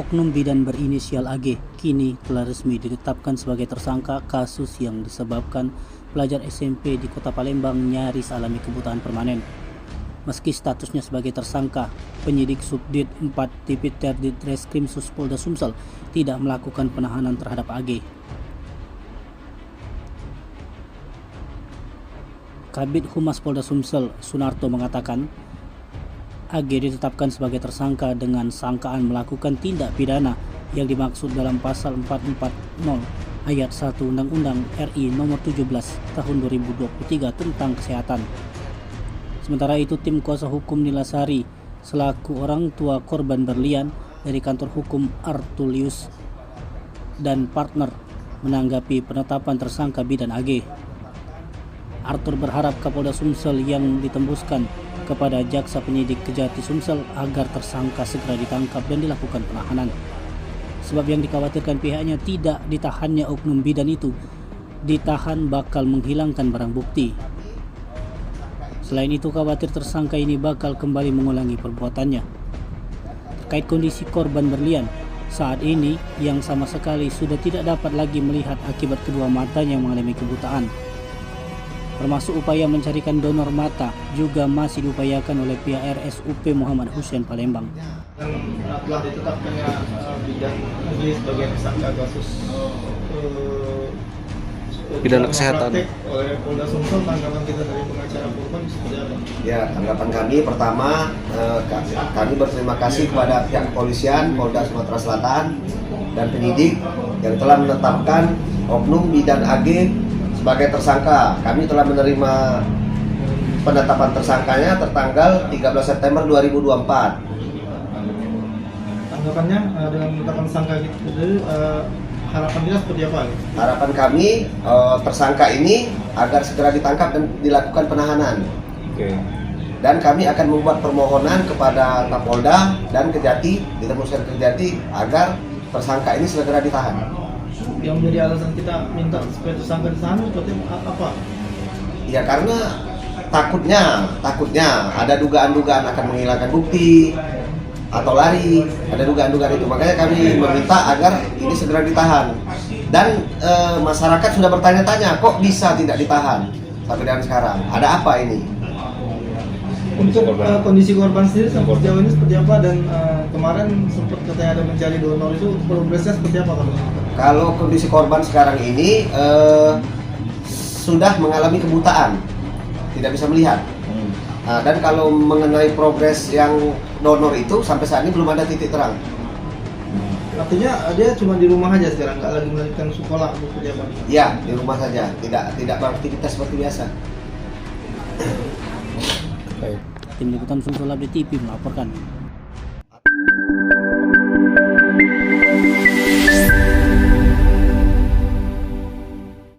Oknum bidan berinisial AG kini telah resmi ditetapkan sebagai tersangka kasus yang disebabkan pelajar SMP di Kota Palembang nyaris alami kebutaan permanen. Meski statusnya sebagai tersangka, penyidik Subdit 4 Tipiter Ditreskrimsus Polda Sumsel tidak melakukan penahanan terhadap AG. Kabid Humas Polda Sumsel, Sunarto, mengatakan AG ditetapkan sebagai tersangka dengan sangkaan melakukan tindak pidana yang dimaksud dalam pasal 440 ayat 1 Undang-Undang RI nomor 17 tahun 2023 tentang kesehatan. Sementara itu, tim kuasa hukum Nilasari selaku orang tua korban berlian dari kantor hukum Artulius dan partner menanggapi penetapan tersangka bidan AG. Arthur berharap Kapolda Sumsel yang ditembuskan kepada Jaksa Penyidik Kejati Sumsel agar tersangka segera ditangkap dan dilakukan penahanan. Sebab yang dikhawatirkan pihaknya tidak ditahannya oknum bidan itu, ditahan bakal menghilangkan barang bukti. Selain itu, khawatir tersangka ini bakal kembali mengulangi perbuatannya. Terkait kondisi korban berlian, saat ini yang sama sekali sudah tidak dapat lagi melihat akibat kedua matanya yang mengalami kebutaan. Termasuk upaya mencarikan donor mata juga masih diupayakan oleh pihak RSUP Muhammad Hussein Palembang. Dan telah ditetapkannya bidan ini sebagai tersangka kasus pidana kesehatan oleh Polda Sumsel. Tanggapan kita dari pengacara korban seperti apa? Ya, tanggapan kami pertama, kami berterima kasih kepada pihak kepolisian Polda Sumatera Selatan dan penyidik yang telah menetapkan oknum bidan AG sebagai tersangka. Kami telah menerima penetapan tersangkanya tertanggal 13 September 2024. Tanggapannya dengan penetapan tersangka gitu, harapan kita seperti apa? Harapan kami tersangka ini agar segera ditangkap dan dilakukan penahanan. Dan kami akan membuat permohonan kepada Kapolda dan Kejati, ditembuskan Kejati agar tersangka ini segera ditahan. Yang menjadi alasan kita minta supaya tersangka ditahan seperti apa? Ya, karena takutnya ada dugaan-dugaan akan menghilangkan bukti atau lari, ada dugaan-dugaan itu. Makanya kami meminta agar ini segera ditahan. Dan masyarakat sudah bertanya-tanya, kok bisa tidak ditahan sampai dengan sekarang? Ada apa ini? Untuk kondisi korban sendiri sampai sejauh ini seperti apa, dan kemarin sempat katanya ada mencari donor, itu progresnya seperti apa kalau? Kalau kondisi korban sekarang ini sudah mengalami kebutaan, tidak bisa melihat. Dan kalau mengenai progres yang donor itu sampai saat ini belum ada titik terang. Artinya dia cuma di rumah aja sekarang, nggak lagi melanjutkan sekolah atau seperti apa? Ya, di rumah saja, tidak beraktivitas seperti biasa. Tim Liputan Sumsel Update TV melaporkan.